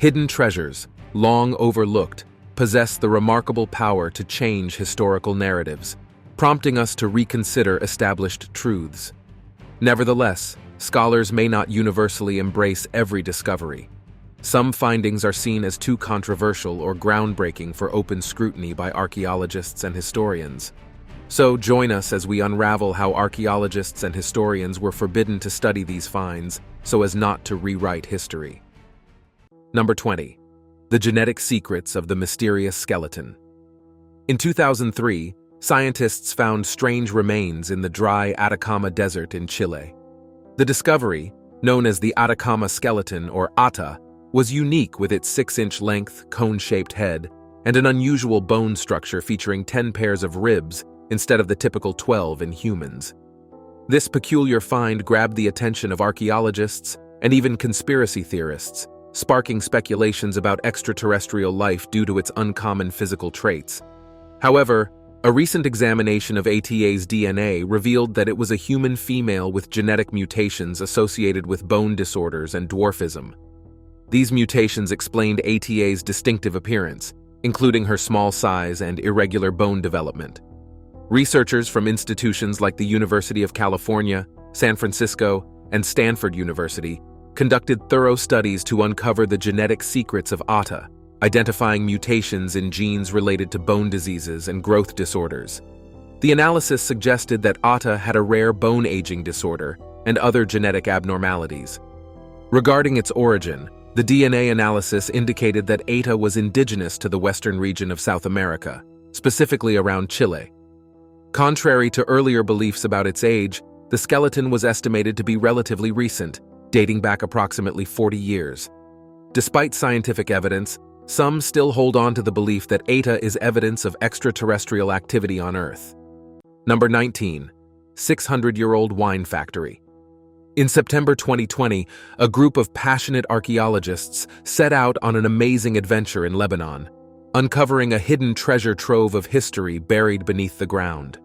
Hidden treasures, long overlooked, possess the remarkable power to change historical narratives, prompting us to reconsider established truths. Nevertheless, scholars may not universally embrace every discovery. Some findings are seen as too controversial or groundbreaking for open scrutiny by archaeologists and historians. So join us as we unravel how archaeologists and historians were forbidden to study these finds so as not to rewrite history. Number 20. The genetic secrets of the mysterious skeleton. In 2003, scientists found strange remains in the dry Atacama Desert in Chile. The discovery, known as the Atacama skeleton or ATA, was unique with its 6-inch length, cone-shaped head, and an unusual bone structure featuring 10 pairs of ribs instead of the typical 12 in humans. This peculiar find grabbed the attention of archaeologists and even conspiracy theorists, sparking speculations about extraterrestrial life due to its uncommon physical traits. However, a recent examination of ATA's DNA revealed that it was a human female with genetic mutations associated with bone disorders and dwarfism. These mutations explained ATA's distinctive appearance, including her small size and irregular bone development. Researchers from institutions like the University of California, San Francisco, and Stanford University conducted thorough studies to uncover the genetic secrets of ATA, identifying mutations in genes related to bone diseases and growth disorders. The analysis suggested that ATA had a rare bone aging disorder and other genetic abnormalities. Regarding its origin, the DNA analysis indicated that ATA was indigenous to the western region of South America, specifically around Chile. Contrary to earlier beliefs about its age, the skeleton was estimated to be relatively recent, dating back approximately 40 years. Despite scientific evidence, some still hold on to the belief that ATA is evidence of extraterrestrial activity on Earth. Number 19. 600-year-old wine factory. In September 2020, a group of passionate archaeologists set out on an amazing adventure in Lebanon, uncovering a hidden treasure trove of history buried beneath the ground.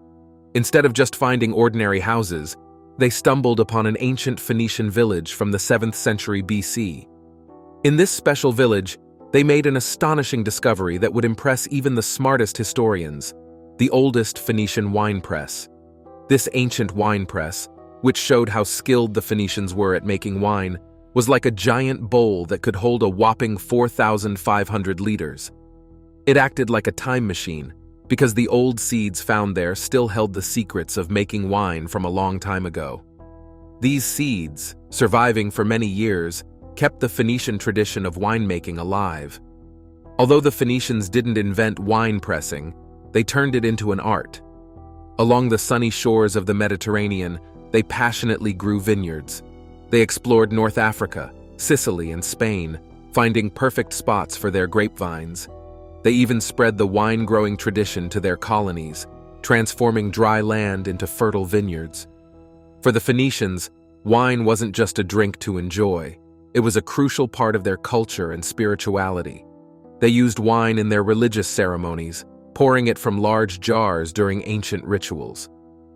Instead of just finding ordinary houses, they stumbled upon an ancient Phoenician village from the 7th century BC. In this special village, they made an astonishing discovery that would impress even the smartest historians: the oldest Phoenician wine press. This ancient wine press, which showed how skilled the Phoenicians were at making wine, was like a giant bowl that could hold a whopping 4,500 liters. It acted like a time machine, because the old seeds found there still held the secrets of making wine from a long time ago. These seeds, surviving for many years, kept the Phoenician tradition of winemaking alive. Although the Phoenicians didn't invent wine pressing, they turned it into an art. Along the sunny shores of the Mediterranean, they passionately grew vineyards. They explored North Africa, Sicily, and Spain, finding perfect spots for their grapevines. They even spread the wine-growing tradition to their colonies, transforming dry land into fertile vineyards. For the Phoenicians, wine wasn't just a drink to enjoy. It was a crucial part of their culture and spirituality. They used wine in their religious ceremonies, pouring it from large jars during ancient rituals.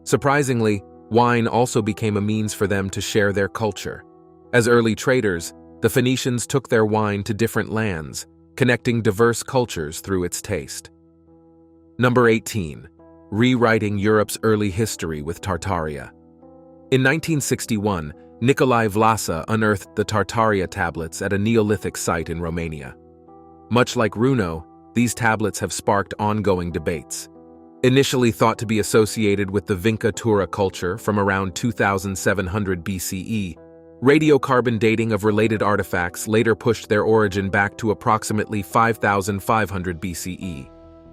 Surprisingly, wine also became a means for them to share their culture. As early traders, the Phoenicians took their wine to different lands, connecting diverse cultures through its taste. Number 18. Rewriting Europe's early history with Tartaria. In 1961, Nicolae Vlasa unearthed the Tartaria tablets at a Neolithic site in Romania. Much like Rune, these tablets have sparked ongoing debates. Initially thought to be associated with the Binga culture from around 2700 BCE, radiocarbon dating of related artifacts later pushed their origin back to approximately 5500 BCE.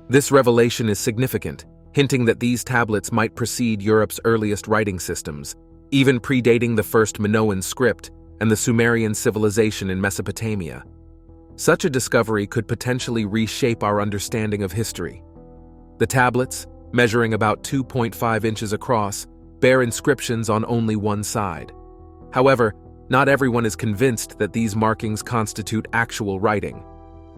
This revelation is significant, hinting that these tablets might precede Europe's earliest writing systems, even predating the first Minoan script and the Sumerian civilization in Mesopotamia. Such a discovery could potentially reshape our understanding of history. The tablets, measuring about 2.5 inches across, bear inscriptions on only one side. However, not everyone is convinced that these markings constitute actual writing.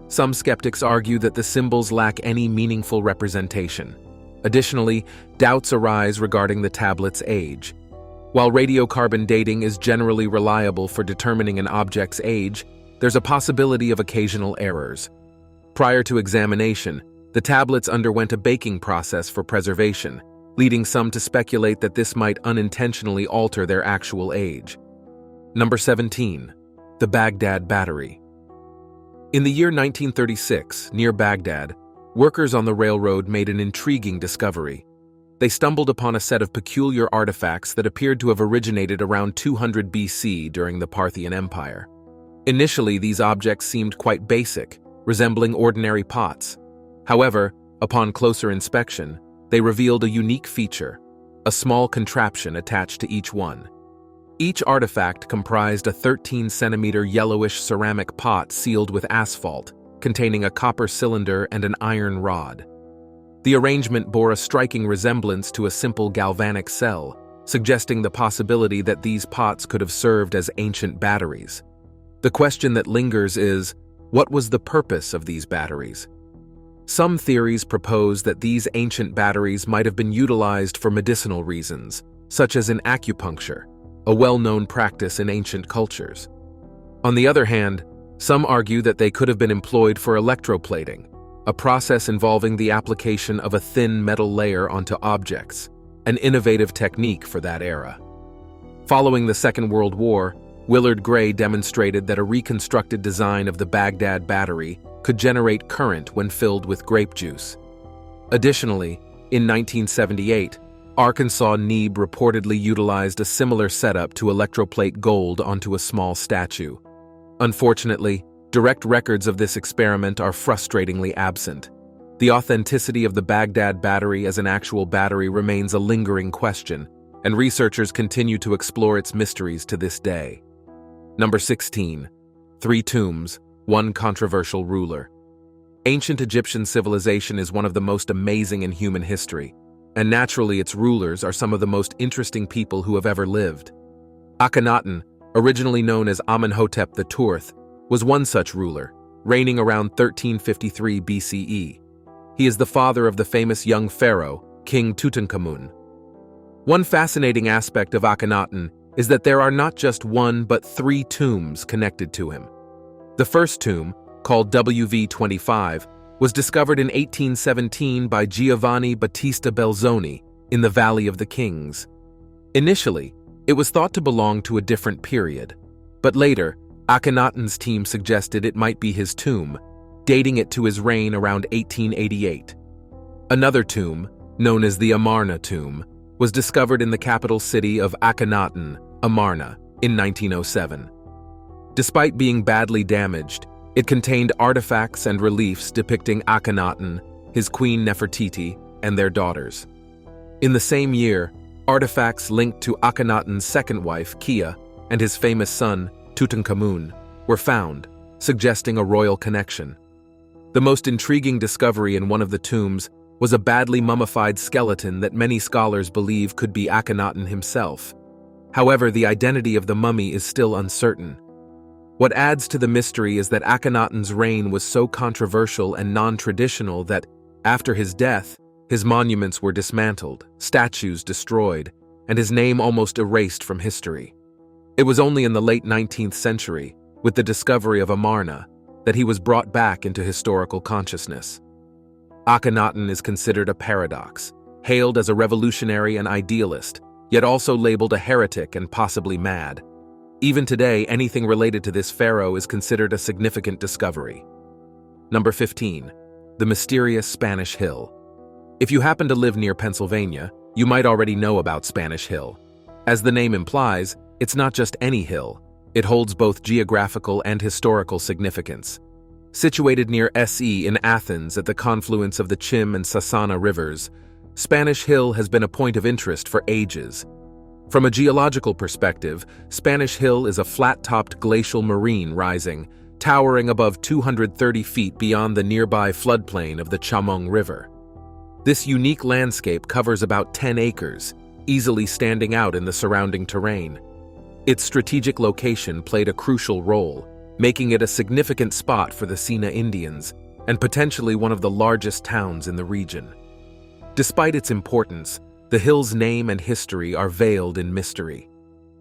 Some skeptics argue that the symbols lack any meaningful representation. Additionally, doubts arise regarding the tablet's age. While radiocarbon dating is generally reliable for determining an object's age, there's a possibility of occasional errors. Prior to examination, the tablets underwent a baking process for preservation, leading some to speculate that this might unintentionally alter their actual age. Number 17. The Baghdad Battery. In the year 1936, near Baghdad, workers on the railroad made an intriguing discovery. They stumbled upon a set of peculiar artifacts that appeared to have originated around 200 BC during the Parthian Empire. Initially, these objects seemed quite basic, resembling ordinary pots. However, upon closer inspection, they revealed a unique feature, a small contraption attached to each one. Each artifact comprised a 13-centimeter yellowish ceramic pot sealed with asphalt, containing a copper cylinder and an iron rod. The arrangement bore a striking resemblance to a simple galvanic cell, suggesting the possibility that these pots could have served as ancient batteries. The question that lingers is, what was the purpose of these batteries? Some theories propose that these ancient batteries might have been utilized for medicinal reasons, such as in acupuncture, a well-known practice in ancient cultures. On the other hand, some argue that they could have been employed for electroplating, a process involving the application of a thin metal layer onto objects, an innovative technique for that era. Following the Second World War, Willard Gray demonstrated that a reconstructed design of the Baghdad Battery could generate current when filled with grape juice. Additionally, in 1978, Arkansas Neeb reportedly utilized a similar setup to electroplate gold onto a small statue. Unfortunately, direct records of this experiment are frustratingly absent. The authenticity of the Baghdad Battery as an actual battery remains a lingering question, and researchers continue to explore its mysteries to this day. Number 16. 3 tombs, 1 controversial ruler. Ancient Egyptian civilization is one of the most amazing in human history, and naturally its rulers are some of the most interesting people who have ever lived. Akhenaten, originally known as Amenhotep IV, was one such ruler, reigning around 1353 BCE. He is the father of the famous young pharaoh, King Tutankhamun. One fascinating aspect of Akhenaten is that there are not just 1 but 3 tombs connected to him. The first tomb, called WV-25, was discovered in 1817 by Giovanni Battista Belzoni in the Valley of the Kings. Initially, it was thought to belong to a different period, but later, Akhenaten's team suggested it might be his tomb, dating it to his reign around 1888. Another tomb, known as the Amarna tomb, was discovered in the capital city of Akhenaten, Amarna, in 1907. Despite being badly damaged, it contained artifacts and reliefs depicting Akhenaten, his queen Nefertiti, and their daughters. In the same year, artifacts linked to Akhenaten's second wife, Kia, and his famous son, Tutankhamun, were found, suggesting a royal connection. The most intriguing discovery in one of the tombs was a badly mummified skeleton that many scholars believe could be Akhenaten himself. However, the identity of the mummy is still uncertain. What adds to the mystery is that Akhenaten's reign was so controversial and non-traditional that, after his death, his monuments were dismantled, statues destroyed, and his name almost erased from history. It was only in the late 19th century, with the discovery of Amarna, that he was brought back into historical consciousness. Akhenaten is considered a paradox, hailed as a revolutionary and idealist, yet also labeled a heretic and possibly mad. Even today, anything related to this pharaoh is considered a significant discovery. Number 15. The mysterious Spanish Hill. If you happen to live near Pennsylvania, you might already know about Spanish Hill. As the name implies, it's not just any hill. It holds both geographical and historical significance. Situated near SE in Athens at the confluence of the Chim and Sassana rivers, Spanish Hill has been a point of interest for ages. From a geological perspective, Spanish Hill is a flat-topped glacial moraine rising, towering above 230 feet beyond the nearby floodplain of the Chamong River. This unique landscape covers about 10 acres, easily standing out in the surrounding terrain. Its strategic location played a crucial role, making it a significant spot for the Sina Indians and potentially one of the largest towns in the region. Despite its importance, the hill's name and history are veiled in mystery.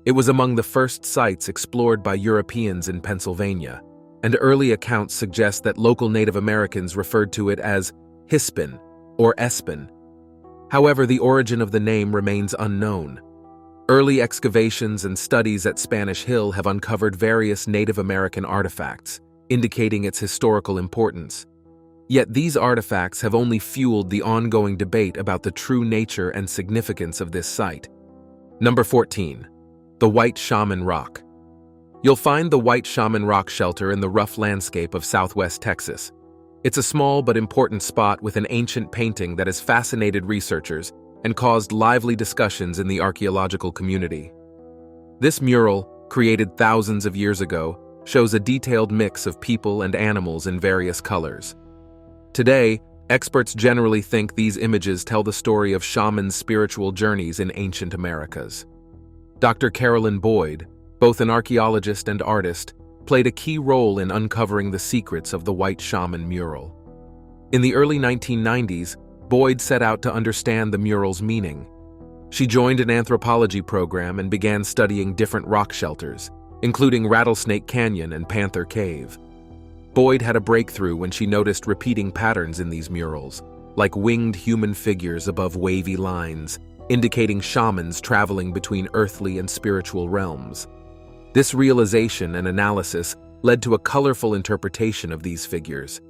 It was among the first sites explored by Europeans in Pennsylvania, and early accounts suggest that local Native Americans referred to it as Hispin or Espin. However, the origin of the name remains unknown. Early excavations and studies at Spanish Hill have uncovered various Native American artifacts, indicating its historical importance. Yet these artifacts have only fueled the ongoing debate about the true nature and significance of this site. Number 14. The White Shaman Rock. You'll find the White Shaman Rock shelter in the rough landscape of southwest Texas. It's a small but important spot with an ancient painting that has fascinated researchers and caused lively discussions in the archaeological community. This mural, created thousands of years ago, shows a detailed mix of people and animals in various colors. Today, experts generally think these images tell the story of shamans' spiritual journeys in ancient Americas. Dr. Carolyn Boyd, both an archaeologist and artist, played a key role in uncovering the secrets of the White Shaman mural. In the early 1990s, Boyd set out to understand the mural's meaning. She joined an anthropology program and began studying different rock shelters, including Rattlesnake Canyon and Panther Cave. Boyd had a breakthrough when she noticed repeating patterns in these murals, like winged human figures above wavy lines, indicating shamans traveling between earthly and spiritual realms. This realization and analysis led to a colorful interpretation of these figures.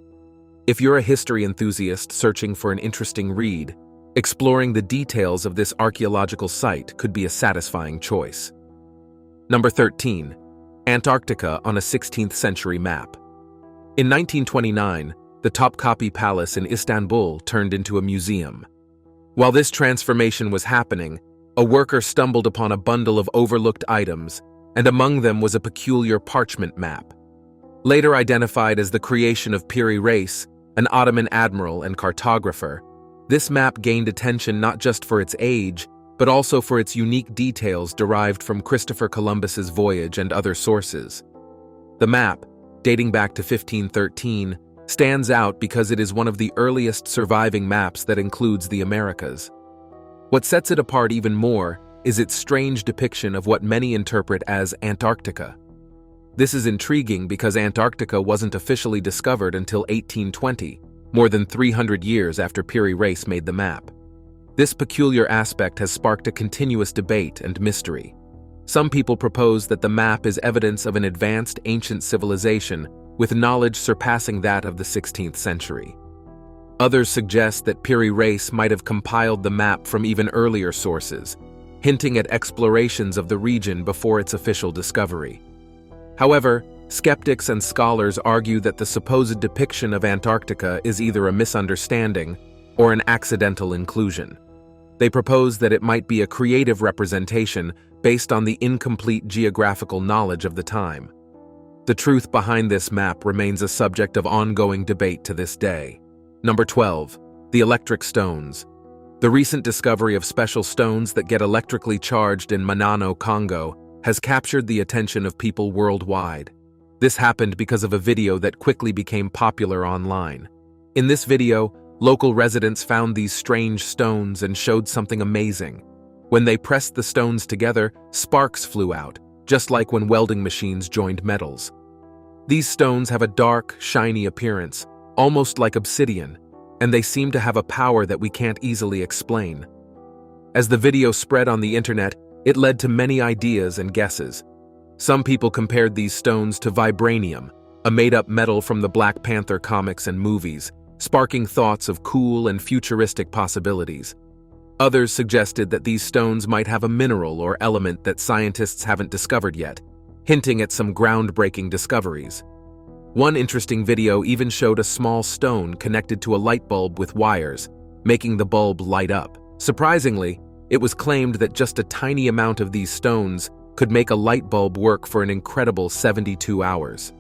If you're a history enthusiast searching for an interesting read, exploring the details of this archaeological site could be a satisfying choice. Number 13. Antarctica on a 16th century map. In 1929, the Topkapi Palace in Istanbul turned into a museum. While this transformation was happening, a worker stumbled upon a bundle of overlooked items, and among them was a peculiar parchment map. Later identified as the creation of Piri Reis, an Ottoman admiral and cartographer, this map gained attention not just for its age, but also for its unique details derived from Christopher Columbus's voyage and other sources. The map, dating back to 1513, stands out because it is one of the earliest surviving maps that includes the Americas. What sets it apart even more is its strange depiction of what many interpret as Antarctica. This is intriguing because Antarctica wasn't officially discovered until 1820, more than 300 years after Piri Reis made the map. This peculiar aspect has sparked a continuous debate and mystery. Some people propose that the map is evidence of an advanced ancient civilization with knowledge surpassing that of the 16th century. Others suggest that Piri Reis might have compiled the map from even earlier sources, hinting at explorations of the region before its official discovery. However, skeptics and scholars argue that the supposed depiction of Antarctica is either a misunderstanding or an accidental inclusion. They propose that it might be a creative representation based on the incomplete geographical knowledge of the time. The truth behind this map remains a subject of ongoing debate to this day. Number 12. The electric stones. The recent discovery of special stones that get electrically charged in Manano, Congo, has captured the attention of people worldwide. This happened because of a video that quickly became popular online. In this video, local residents found these strange stones and showed something amazing. When they pressed the stones together, sparks flew out, just like when welding machines joined metals. These stones have a dark, shiny appearance, almost like obsidian, and they seem to have a power that we can't easily explain. As the video spread on the internet, it led to many ideas and guesses. Some people compared these stones to vibranium, a made-up metal from the Black Panther comics and movies, sparking thoughts of cool and futuristic possibilities. Others suggested that these stones might have a mineral or element that scientists haven't discovered yet, hinting at some groundbreaking discoveries. One interesting video even showed a small stone connected to a light bulb with wires, making the bulb light up. Surprisingly, it was claimed that just a tiny amount of these stones could make a light bulb work for an incredible 72 hours.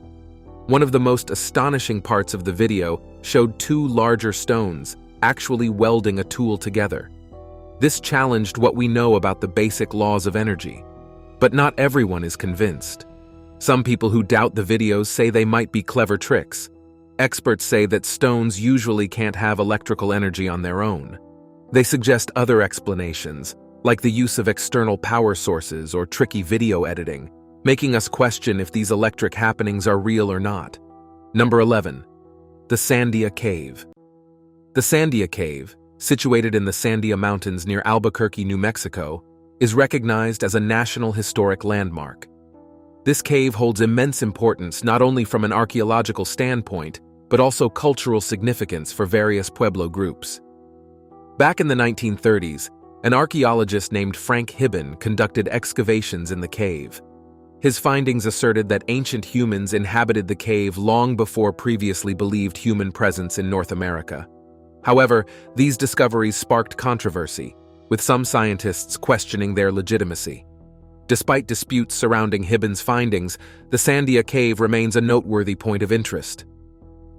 One of the most astonishing parts of the video showed two larger stones actually welding a tool together. This challenged what we know about the basic laws of energy. But not everyone is convinced. Some people who doubt the videos say they might be clever tricks. Experts say that stones usually can't have electrical energy on their own. They suggest other explanations, like the use of external power sources or tricky video editing, making us question if these electric happenings are real or not. Number 11. The Sandia Cave. The Sandia Cave, situated in the Sandia Mountains near Albuquerque, New Mexico, is recognized as a National Historic Landmark. This cave holds immense importance not only from an archaeological standpoint, but also cultural significance for various Pueblo groups. Back in the 1930s, an archaeologist named Frank Hibben conducted excavations in the cave. His findings asserted that ancient humans inhabited the cave long before previously believed human presence in North America. However, these discoveries sparked controversy, with some scientists questioning their legitimacy. Despite disputes surrounding Hibben's findings, the Sandia Cave remains a noteworthy point of interest.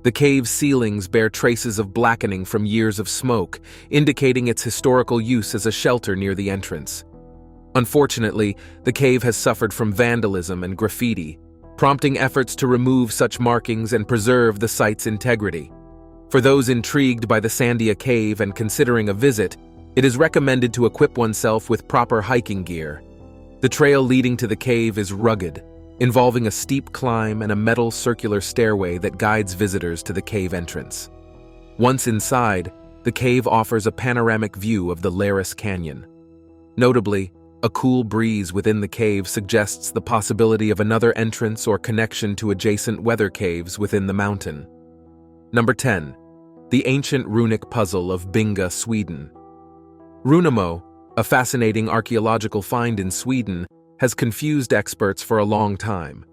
The cave's ceilings bear traces of blackening from years of smoke, indicating its historical use as a shelter near the entrance. Unfortunately, the cave has suffered from vandalism and graffiti, prompting efforts to remove such markings and preserve the site's integrity. For those intrigued by the Sandia Cave and considering a visit, it is recommended to equip oneself with proper hiking gear. The trail leading to the cave is rugged, involving a steep climb and a metal circular stairway that guides visitors to the cave entrance. Once inside, the cave offers a panoramic view of the Laris Canyon. Notably, a cool breeze within the cave suggests the possibility of another entrance or connection to adjacent weather caves within the mountain. Number 10. The ancient runic puzzle of Binga, Sweden. Rune, a fascinating archaeological find in Sweden, has confused experts for a long time.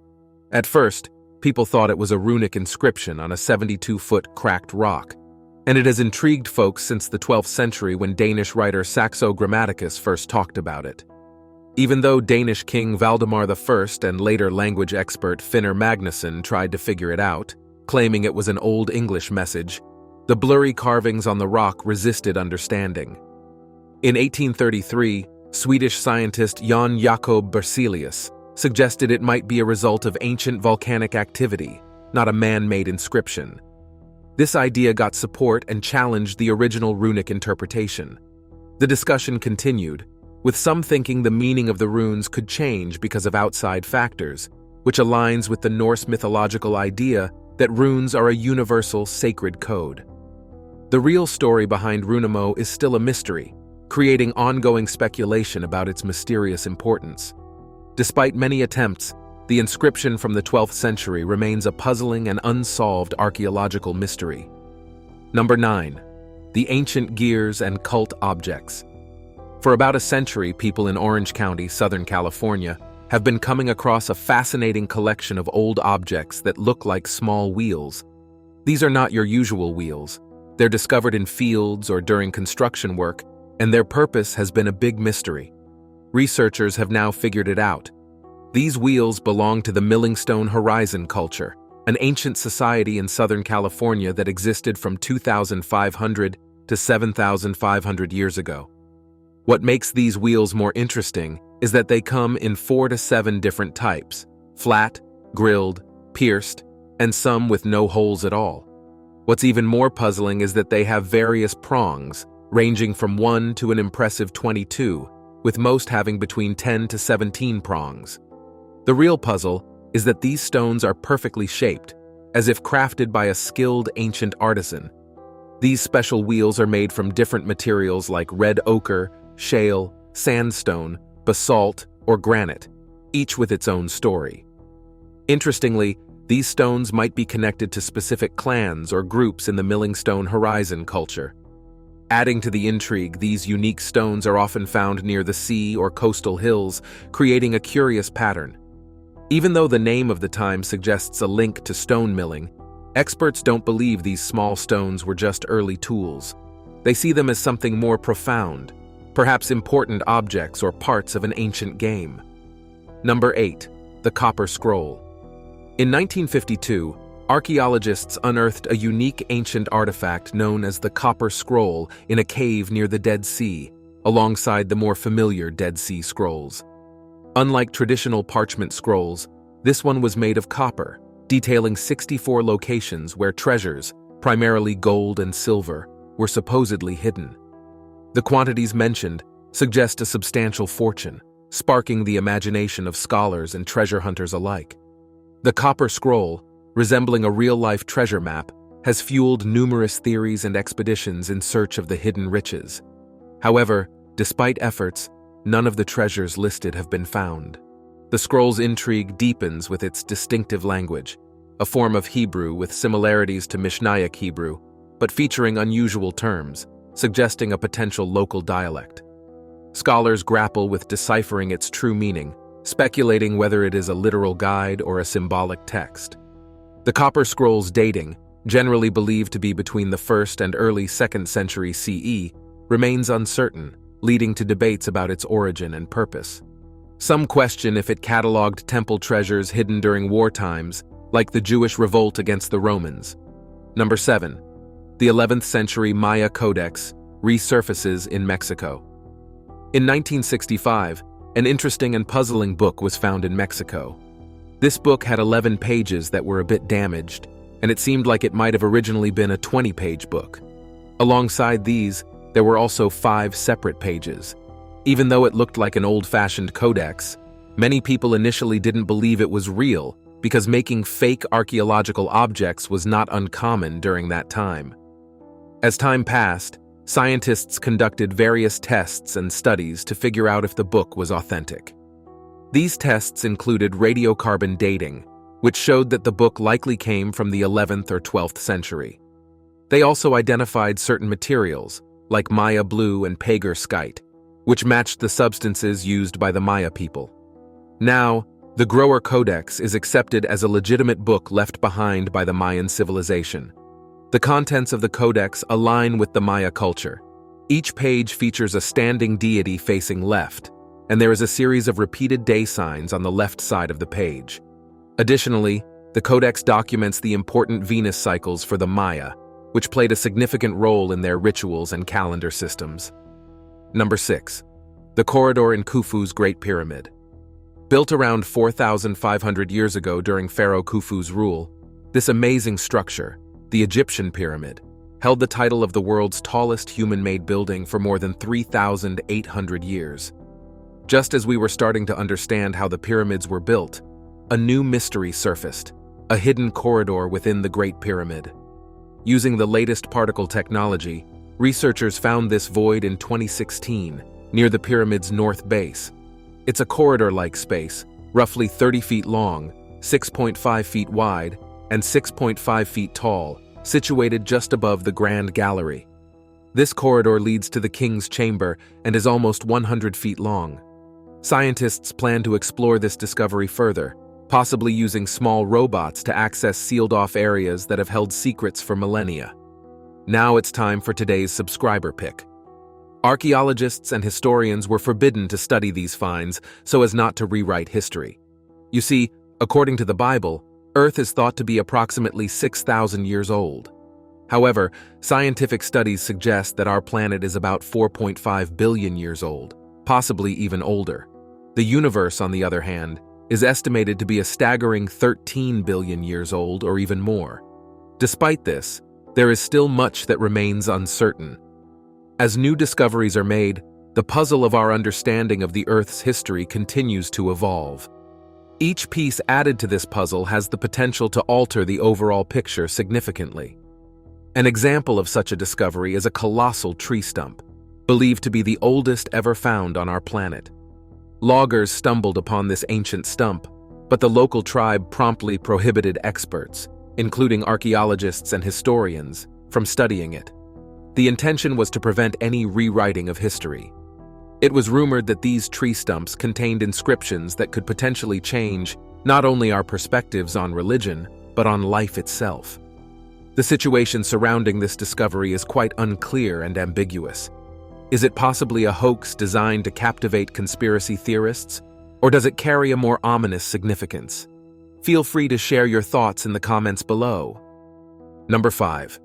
At first, people thought it was a runic inscription on a 72-foot cracked rock, and it has intrigued folks since the 12th century when Danish writer Saxo Grammaticus first talked about it. Even though Danish King Valdemar I and later language expert Finnur Magnusson tried to figure it out, claiming it was an Old English message, the blurry carvings on the rock resisted understanding. In 1833, Swedish scientist Jan Jacob Berzelius suggested it might be a result of ancient volcanic activity, not a man-made inscription. This idea got support and challenged the original runic interpretation. The discussion continued, with some thinking the meaning of the runes could change because of outside factors, which aligns with the Norse mythological idea that runes are a universal sacred code. The real story behind Rune is still a mystery, creating ongoing speculation about its mysterious importance. Despite many attempts, the inscription from the 12th century remains a puzzling and unsolved archaeological mystery. Number 9. The ancient gears and cult objects. For about a century, people in Orange County, Southern California, have been coming across a fascinating collection of old objects that look like small wheels. These are not your usual wheels. They're discovered in fields or during construction work, and their purpose has been a big mystery. Researchers have now figured it out. These wheels belong to the Millingstone Horizon culture, an ancient society in Southern California that existed from 2,500 to 7,500 years ago. What makes these wheels more interesting is that they come in 4 to 7 different types: flat, grilled, pierced, and some with no holes at all. What's even more puzzling is that they have various prongs, ranging from 1 to an impressive 22, with most having between 10 to 17 prongs. The real puzzle is that these stones are perfectly shaped, as if crafted by a skilled ancient artisan. These special wheels are made from different materials like red ochre, shale, sandstone, basalt, or granite, each with its own story. Interestingly, these stones might be connected to specific clans or groups in the Millingstone Horizon culture. Adding to the intrigue, these unique stones are often found near the sea or coastal hills, creating a curious pattern. Even though the name of the time suggests a link to stone milling, experts don't believe these small stones were just early tools. They see them as something more profound, perhaps important objects or parts of an ancient game. Number 8. The Copper Scroll. In 1952, archaeologists unearthed a unique ancient artifact known as the Copper Scroll in a cave near the Dead Sea, alongside the more familiar Dead Sea Scrolls. Unlike traditional parchment scrolls, this one was made of copper, detailing 64 locations where treasures, primarily gold and silver, were supposedly hidden. The quantities mentioned suggest a substantial fortune, sparking the imagination of scholars and treasure hunters alike. The copper scroll, resembling a real-life treasure map, has fueled numerous theories and expeditions in search of the hidden riches. However, despite efforts, none of the treasures listed have been found. The scroll's intrigue deepens with its distinctive language, a form of Hebrew with similarities to Mishnaic Hebrew, but featuring unusual terms, suggesting a potential local dialect. Scholars grapple with deciphering its true meaning, speculating whether it is a literal guide or a symbolic text. The copper scroll's dating, generally believed to be between the 1st and early 2nd century CE, remains uncertain, leading to debates about its origin and purpose. Some question if it cataloged temple treasures hidden during war times, like the Jewish revolt against the Romans. Number 7. The 11th century Maya Codex resurfaces in Mexico. In 1965, an interesting and puzzling book was found in Mexico. This book had 11 pages that were a bit damaged, and it seemed like it might have originally been a 20-page book. Alongside these, there were also 5 separate pages. Even though it looked like an old-fashioned codex, many people initially didn't believe it was real because making fake archaeological objects was not uncommon during that time. As time passed, scientists conducted various tests and studies to figure out if the book was authentic. These tests included radiocarbon dating, which showed that the book likely came from the 11th or 12th century. They also identified certain materials, like Maya blue and pagarskite, which matched the substances used by the Maya people. Now, the Grower Codex is accepted as a legitimate book left behind by the Mayan civilization. The contents of the Codex align with the Maya culture. Each page features a standing deity facing left, and there is a series of repeated day signs on the left side of the page. Additionally, the Codex documents the important Venus cycles for the Maya, which played a significant role in their rituals and calendar systems. Number 6. The corridor in Khufu's Great Pyramid. Built around 4,500 years ago during Pharaoh Khufu's rule, this amazing structure, the Egyptian pyramid, held the title of the world's tallest human-made building for more than 3,800 years. Just as we were starting to understand how the pyramids were built, a new mystery surfaced, a hidden corridor within the Great Pyramid. Using the latest particle technology, researchers found this void in 2016, near the pyramid's north base. It's a corridor-like space, roughly 30 feet long, 6.5 feet wide, and 6.5 feet tall, situated just above the Grand Gallery. This corridor leads to the King's Chamber and is almost 100 feet long. Scientists plan to explore this discovery further, possibly using small robots to access sealed-off areas that have held secrets for millennia. Now it's time for today's subscriber pick. Archaeologists and historians were forbidden to study these finds so as not to rewrite history. You see, according to the Bible, Earth is thought to be approximately 6,000 years old. However, scientific studies suggest that our planet is about 4.5 billion years old, possibly even older. The universe, on the other hand, is estimated to be a staggering 13 billion years old or even more. Despite this, there is still much that remains uncertain. As new discoveries are made, the puzzle of our understanding of the Earth's history continues to evolve. Each piece added to this puzzle has the potential to alter the overall picture significantly. An example of such a discovery is a colossal tree stump, believed to be the oldest ever found on our planet. Loggers stumbled upon this ancient stump, but the local tribe promptly prohibited experts, including archaeologists and historians, from studying it. The intention was to prevent any rewriting of history. It was rumored that these tree stumps contained inscriptions that could potentially change not only our perspectives on religion, but on life itself. The situation surrounding this discovery is quite unclear and ambiguous. Is it possibly a hoax designed to captivate conspiracy theorists, or does it carry a more ominous significance? Feel free to share your thoughts in the comments below. Number 5.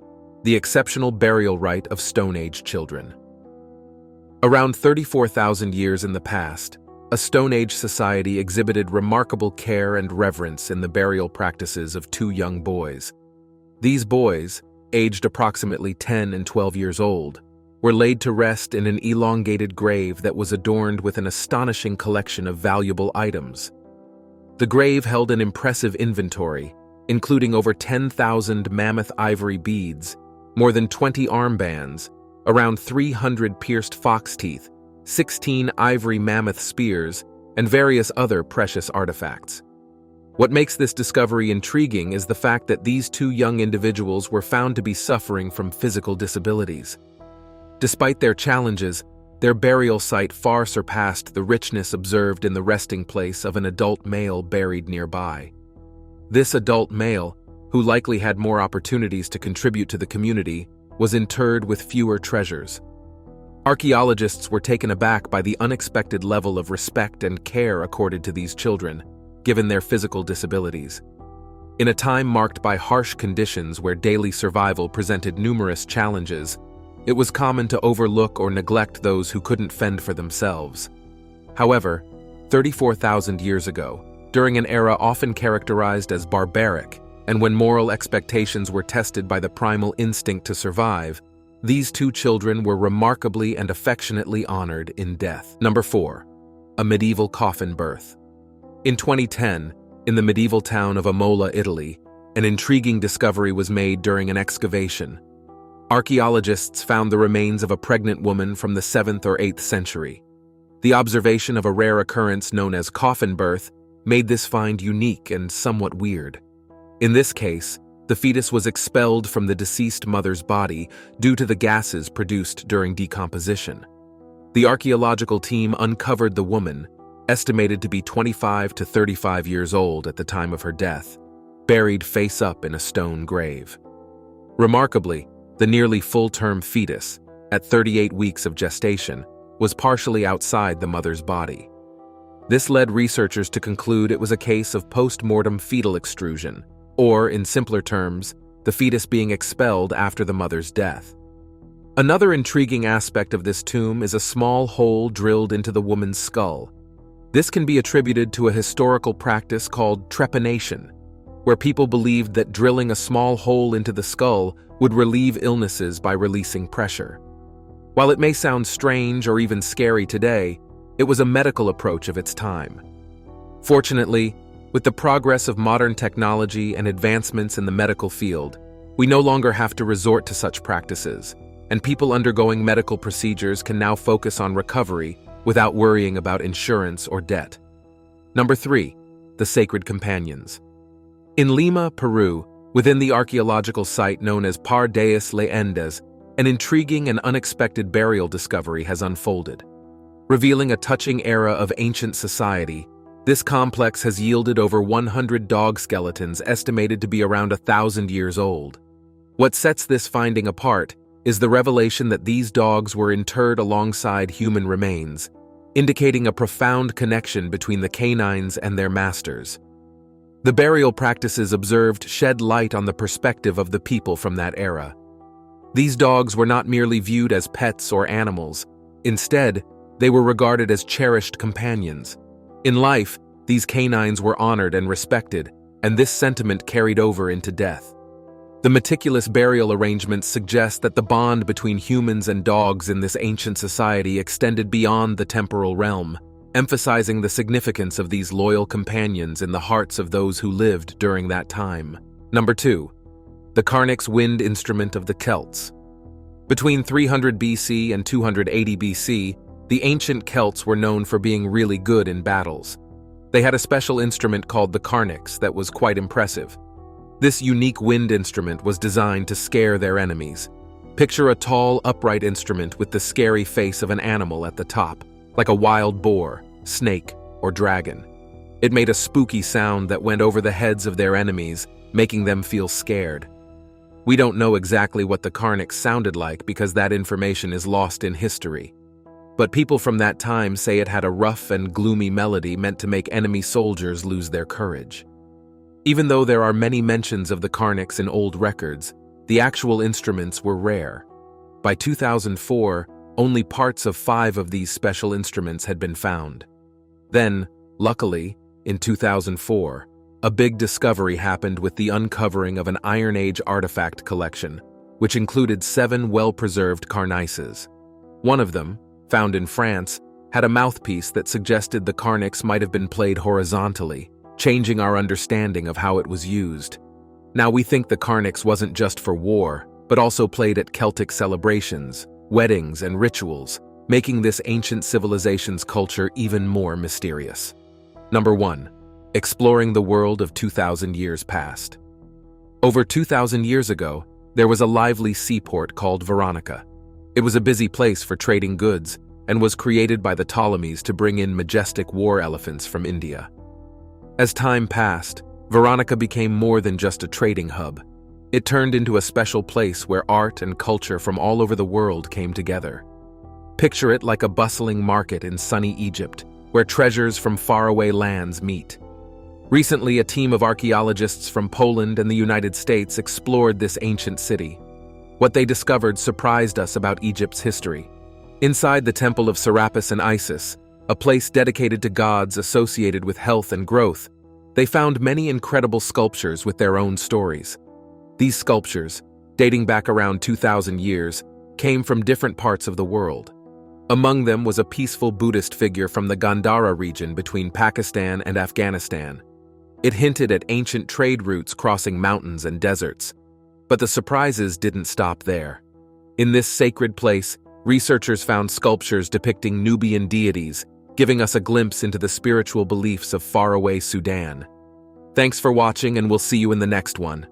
The exceptional burial rite of Stone Age children. Around 34,000 years in the past, a Stone Age society exhibited remarkable care and reverence in the burial practices of 2 young boys. These boys, aged approximately 10 and 12 years old, were laid to rest in an elongated grave that was adorned with an astonishing collection of valuable items. The grave held an impressive inventory, including over 10,000 mammoth ivory beads, more than 20 armbands, around 300 pierced fox teeth, 16 ivory mammoth spears, and various other precious artifacts. What makes this discovery intriguing is the fact that these two young individuals were found to be suffering from physical disabilities. Despite their challenges, their burial site far surpassed the richness observed in the resting place of an adult male buried nearby. This adult male, who likely had more opportunities to contribute to the community, was interred with fewer treasures. Archaeologists were taken aback by the unexpected level of respect and care accorded to these children, given their physical disabilities. In a time marked by harsh conditions where daily survival presented numerous challenges, it was common to overlook or neglect those who couldn't fend for themselves. However, 34,000 years ago, during an era often characterized as barbaric, and when moral expectations were tested by the primal instinct to survive, these two children were remarkably and affectionately honored in death. Number 4. A medieval coffin birth. In 2010, in the medieval town of Imola, Italy, an intriguing discovery was made during an excavation. Archaeologists found the remains of a pregnant woman from the 7th or 8th century. The observation of a rare occurrence known as coffin birth made this find unique and somewhat weird. In this case, the fetus was expelled from the deceased mother's body due to the gases produced during decomposition. The archaeological team uncovered the woman, estimated to be 25 to 35 years old at the time of her death, buried face up in a stone grave. Remarkably, the nearly full-term fetus, at 38 weeks of gestation, was partially outside the mother's body. This led researchers to conclude it was a case of post-mortem fetal extrusion, or, in simpler terms, the fetus being expelled after the mother's death. Another intriguing aspect of this tomb is a small hole drilled into the woman's skull. This can be attributed to a historical practice called trepanation, where people believed that drilling a small hole into the skull would relieve illnesses by releasing pressure. While it may sound strange or even scary today, it was a medical approach of its time. Fortunately, with the progress of modern technology and advancements in the medical field, we no longer have to resort to such practices, and people undergoing medical procedures can now focus on recovery without worrying about insurance or debt. Number 3. The Sacred Companions. In Lima, Peru, within the archaeological site known as Par deas Leyendas, an intriguing and unexpected burial discovery has unfolded. Revealing a touching era of ancient society, this complex has yielded over 100 dog skeletons estimated to be around 1,000 years old. What sets this finding apart is the revelation that these dogs were interred alongside human remains, indicating a profound connection between the canines and their masters. The burial practices observed shed light on the perspective of the people from that era. These dogs were not merely viewed as pets or animals. Instead, they were regarded as cherished companions. In life, these canines were honored and respected, and this sentiment carried over into death. The meticulous burial arrangements suggest that the bond between humans and dogs in this ancient society extended beyond the temporal realm, emphasizing the significance of these loyal companions in the hearts of those who lived during that time. Number 2. The Carnic's wind instrument of the Celts. Between 300 BC and 280 BC, the ancient Celts were known for being really good in battles. They had a special instrument called the Carnics that was quite impressive. This unique wind instrument was designed to scare their enemies. Picture a tall, upright instrument with the scary face of an animal at the top, like a wild boar, snake, or dragon. It made a spooky sound that went over the heads of their enemies, making them feel scared. We don't know exactly what the Carnics sounded like because that information is lost in history. But people from that time say it had a rough and gloomy melody meant to make enemy soldiers lose their courage. Even though there are many mentions of the Carnics in old records, the actual instruments were rare. By 2004, only parts of 5 of these special instruments had been found. Then, luckily, in 2004, a big discovery happened with the uncovering of an Iron Age artifact collection, which included 7 well-preserved carnices. One of them, found in France, had a mouthpiece that suggested the Carnics might have been played horizontally, changing our understanding of how it was used. Now we think the Carnics wasn't just for war, but also played at Celtic celebrations, weddings, and rituals, making this ancient civilization's culture even more mysterious. Number 1. Exploring the world of 2,000 years past. Over 2,000 years ago, there was a lively seaport called Veronica. It was a busy place for trading goods and was created by the Ptolemies to bring in majestic war elephants from India. As time passed, Veronica became more than just a trading hub. It turned into a special place where art and culture from all over the world came together. Picture it like a bustling market in sunny Egypt, where treasures from faraway lands meet. Recently, a team of archaeologists from Poland and the United States explored this ancient city. What they discovered surprised us about Egypt's history. Inside the temple of Serapis and Isis, a place dedicated to gods associated with health and growth, they found many incredible sculptures with their own stories. These sculptures, dating back around 2,000 years, came from different parts of the world. Among them was a peaceful Buddhist figure from the Gandhara region between Pakistan and Afghanistan. It hinted at ancient trade routes crossing mountains and deserts. But the surprises didn't stop there. In this sacred place, researchers found sculptures depicting Nubian deities, giving us a glimpse into the spiritual beliefs of faraway Sudan. Thanks for watching, and we'll see you in the next one.